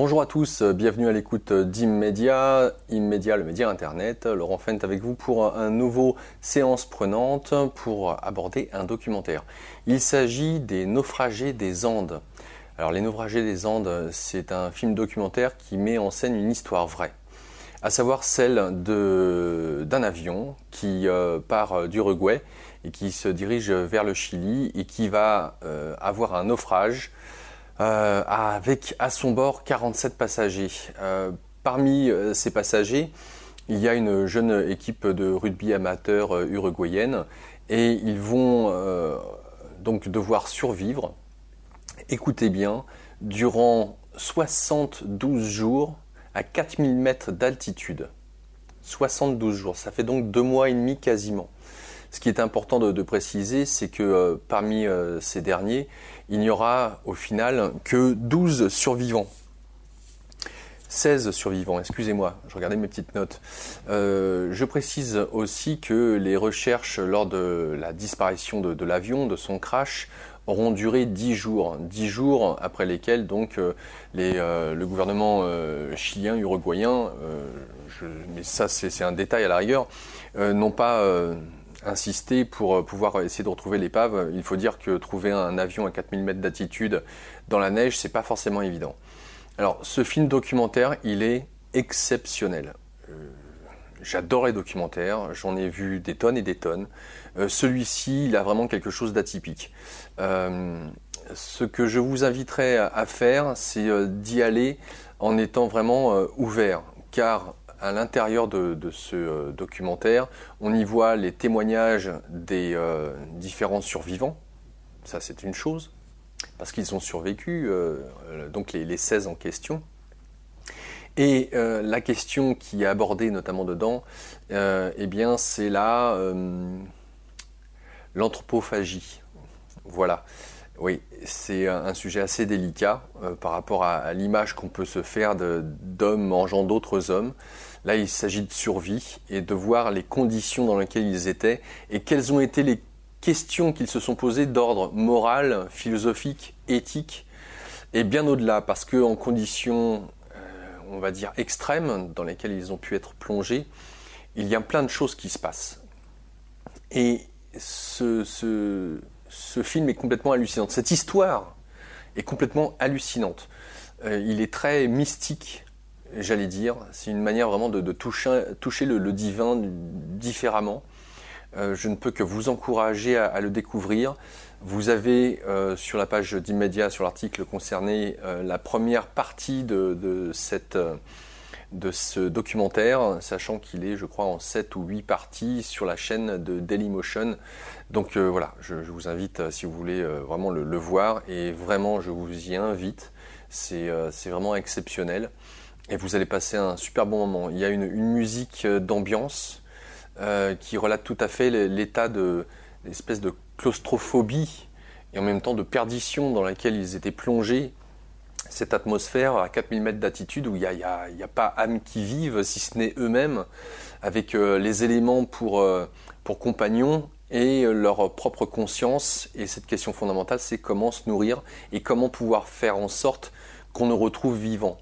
Bonjour à tous, bienvenue à l'écoute d'Immédia, Immédia, le média internet. Laurent Fent avec vous pour un nouveau séance prenante pour aborder un documentaire. Il s'agit des Naufragés des Andes. Alors les Naufragés des Andes, c'est un film documentaire qui met en scène une histoire vraie, à savoir celle d'un avion qui part d'Uruguay et qui se dirige vers le Chili et qui va avoir un naufrage avec à son bord 47 passagers. Parmi ces passagers, il y a une jeune équipe de rugby amateur uruguayenne et ils vont donc devoir survivre, écoutez bien, durant 72 jours à 4000 mètres d'altitude. 72 jours, ça fait donc 2 mois et demi quasiment. Ce qui est important de préciser, c'est que parmi ces derniers, il n'y aura au final que 12 survivants. 16 survivants, excusez-moi, je regardais mes petites notes. Je précise aussi que les recherches lors de la disparition de l'avion, de son crash, auront duré 10 jours. 10 jours après lesquels donc le gouvernement chilien, uruguayen, mais ça c'est un détail à la rigueur, n'ont pas insisté pour pouvoir essayer de retrouver l'épave. Il faut dire que trouver un avion à 4000 mètres d'altitude dans la neige, c'est pas forcément évident. Alors, ce film documentaire, il est exceptionnel. J'adore les documentaires, j'en ai vu des tonnes et des tonnes. Celui-ci, il a vraiment quelque chose d'atypique. Ce que je vous inviterais à faire, c'est d'y aller en étant vraiment ouvert, car à l'intérieur de ce documentaire, on y voit les témoignages des différents survivants. Ça, c'est une chose, parce qu'ils ont survécu, donc les 16 en question. Et la question qui est abordée notamment dedans, eh bien, c'est l'anthropophagie. Voilà. Oui, c'est un sujet assez délicat par rapport à l'image qu'on peut se faire d'hommes mangeant d'autres hommes. Là, il s'agit de survie et de voir les conditions dans lesquelles ils étaient et quelles ont été les questions qu'ils se sont posées d'ordre moral, philosophique, éthique et bien au-delà, parce qu'en conditions, on va dire, extrêmes dans lesquelles ils ont pu être plongés, il y a plein de choses qui se passent. Et ce film est complètement hallucinant. Cette histoire est complètement hallucinante. Il est très mystique, j'allais dire. C'est une manière vraiment de toucher le divin différemment. Je ne peux que vous encourager à le découvrir. Vous avez sur la page d'Immédia, sur l'article concerné, la première partie de ce documentaire, sachant qu'il est, je crois, en 7 ou 8 parties sur la chaîne de Dailymotion. Donc voilà, je vous invite, si vous voulez vraiment le voir, et vraiment, je vous y invite. C'est vraiment exceptionnel. Et vous allez passer un super bon moment. Il y a une musique d'ambiance qui relate tout à fait l'état l'espèce de claustrophobie et en même temps de perdition dans laquelle ils étaient plongés. Cette atmosphère à 4000 mètres d'altitude où il n'y a pas âme qui vive, si ce n'est eux-mêmes, avec les éléments pour compagnons et leur propre conscience. Et cette question fondamentale, c'est comment se nourrir et comment pouvoir faire en sorte qu'on nous retrouve vivants.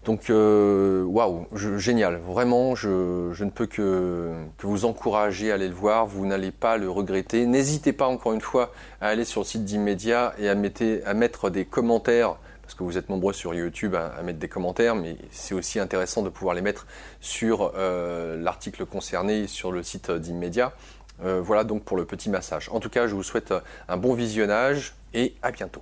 Donc, waouh, génial. Vraiment, je ne peux que vous encourager à aller le voir. Vous n'allez pas le regretter. N'hésitez pas, encore une fois, à aller sur le site d'Immédia et à mettre des commentaires, parce que vous êtes nombreux sur YouTube à mettre des commentaires, mais c'est aussi intéressant de pouvoir les mettre sur l'article concerné sur le site d'Immédia. Voilà donc pour le petit massage. En tout cas, je vous souhaite un bon visionnage et à bientôt.